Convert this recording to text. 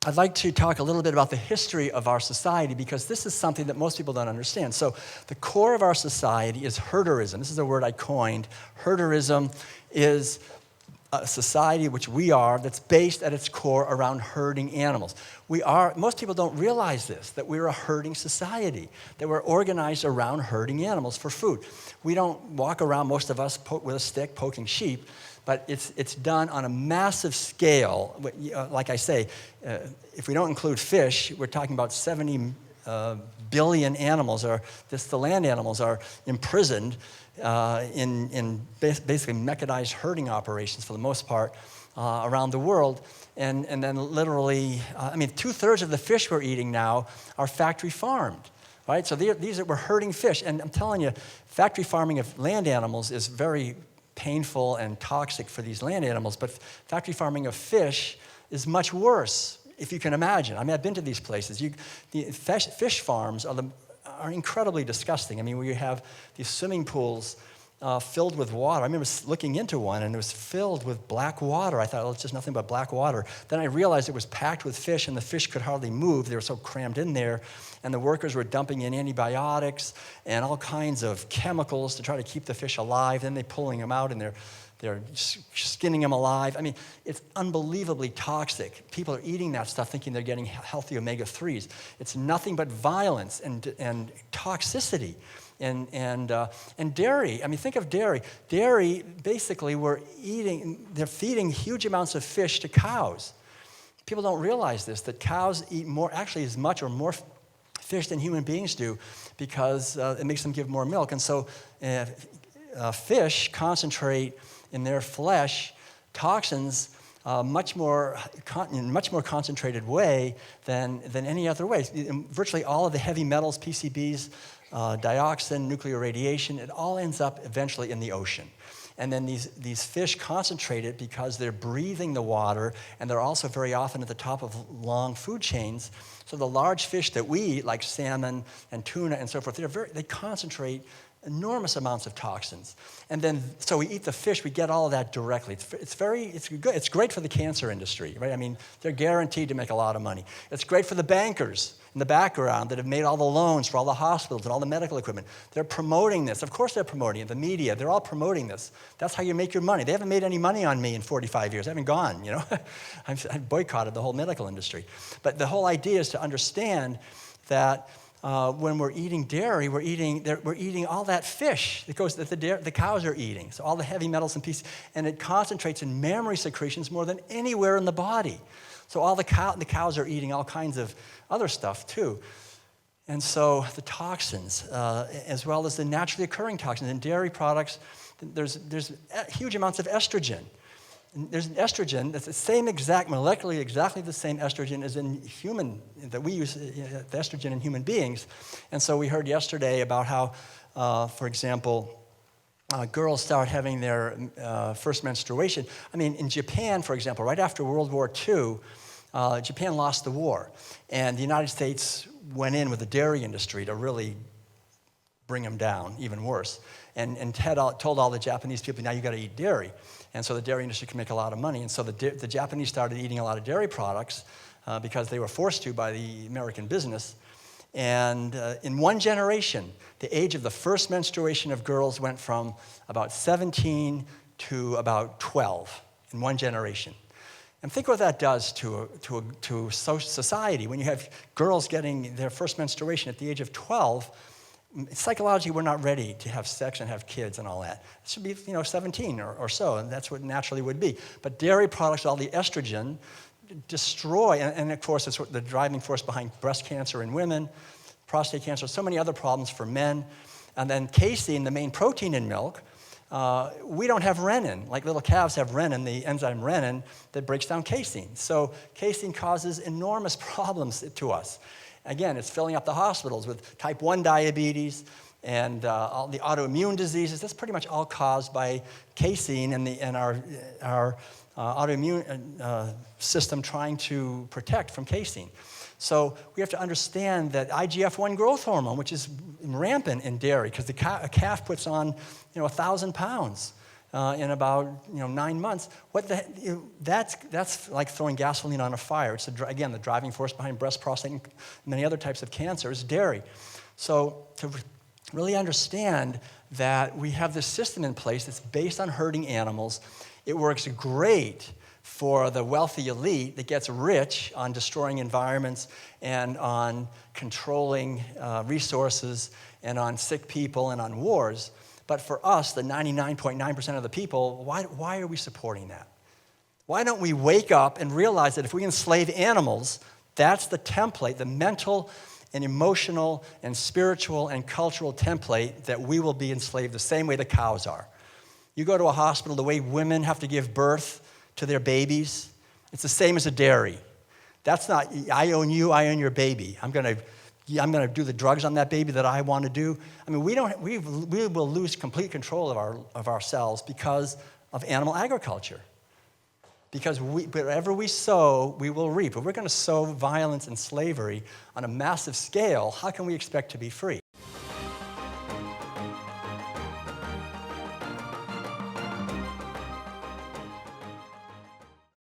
I'd like to talk a little bit about the history of our society because this is something that most people don't understand. So the core of our society is Herterism. This is a word I coined. Herterism is a society, which we are, that's based at its core around herding animals. Most people don't realize this, that we're a herding society, that we're organized around herding animals for food. We don't walk around, most of us, with a stick poking sheep, but it's done on a massive scale. Like I say, if we don't include fish, we're talking about 70 billion animals, the land animals are imprisoned in basically mechanized herding operations for the most part around the world. And then literally, 2/3 of the fish we're eating now are factory farmed, right? So we're herding fish. And I'm telling you, factory farming of land animals is very painful and toxic for these land animals, but factory farming of fish is much worse, if you can imagine. I've been to these places. The fish farms are incredibly disgusting. Where you have these swimming pools filled with water. I remember looking into one, and it was filled with black water. I thought, well, it's just nothing but black water. Then I realized it was packed with fish, and the fish could hardly move. They were so crammed in there, and the workers were dumping in antibiotics and all kinds of chemicals to try to keep the fish alive. Then they're pulling them out, and they're skinning them alive. It's unbelievably toxic. People are eating that stuff thinking they're getting healthy omega-3s. It's nothing but violence and toxicity. And dairy. Think of dairy. Dairy, basically, they're feeding huge amounts of fish to cows. People don't realize this, that cows eat actually as much or more fish than human beings do because it makes them give more milk. And so fish concentrate in their flesh toxins much more concentrated way than any other way. Virtually all of the heavy metals, PCBs, dioxin, nuclear radiation, it all ends up eventually in the ocean. And then these fish concentrate it because they're breathing the water, and they're also very often at the top of long food chains. So the large fish that we eat, like salmon and tuna and so forth, they concentrate enormous amounts of toxins. And then, so we eat the fish, we get all of that directly. It's good. It's great for the cancer industry, right? They're guaranteed to make a lot of money. It's great for the bankers in the background that have made all the loans for all the hospitals and all the medical equipment. They're promoting this. Of course they're promoting it. The media, they're all promoting this. That's how you make your money. They haven't made any money on me in 45 years. I haven't gone, I've boycotted the whole medical industry. But the whole idea is to understand that when we're eating dairy, we're eating all that fish that the cows are eating. So all the heavy metals and pieces, and it concentrates in mammary secretions more than anywhere in the body. So all the cows are eating all kinds of other stuff too. And so the toxins, as well as the naturally occurring toxins in dairy products, there's huge amounts of estrogen. And there's an estrogen that's the same molecularly exactly the same estrogen as in that we use, the estrogen in human beings. And so we heard yesterday about how, for example, girls start having their first menstruation. In Japan, for example, right after World War II, Japan lost the war. And the United States went in with the dairy industry to really bring them down, even worse. And told all the Japanese people, now you got to eat dairy. And so the dairy industry can make a lot of money. And so the Japanese started eating a lot of dairy products because they were forced to by the American business. And in one generation, the age of the first menstruation of girls went from about 17 to about 12 in one generation. And think what that does to society. When you have girls getting their first menstruation at the age of 12, psychologically, we're not ready to have sex and have kids and all that. It should be, 17 or so, and that's what naturally would be. But dairy products, all the estrogen, destroy, and of course, it's the driving force behind breast cancer in women, prostate cancer, so many other problems for men. And then casein, the main protein in milk, we don't have renin. Like little calves have renin, the enzyme renin, that breaks down casein. So casein causes enormous problems to us. Again, it's filling up the hospitals with type 1 diabetes and all the autoimmune diseases. That's pretty much all caused by casein and our autoimmune system trying to protect from casein. So we have to understand that IGF-1 growth hormone, which is rampant in dairy, because a calf puts on 1,000 pounds in about 9 months. That's like throwing gasoline on a fire. It's again the driving force behind breast, prostate, and many other types of cancer is dairy. So to really understand that we have this system in place that's based on herding animals, it works great for the wealthy elite that gets rich on destroying environments and on controlling resources and on sick people and on wars. But for us, the 99.9% of the people, why are we supporting that? Why don't we wake up and realize that if we enslave animals, that's the template, the mental and emotional and spiritual and cultural template that we will be enslaved the same way the cows are. You go to a hospital, the way women have to give birth to their babies, it's the same as a dairy. That's not, I own you, I own your baby. I'm gonna do the drugs on that baby that I want to do. I mean, we will lose complete control of ourselves because of animal agriculture. Because whatever we sow, we will reap. If we're going to sow violence and slavery on a massive scale, how can we expect to be free?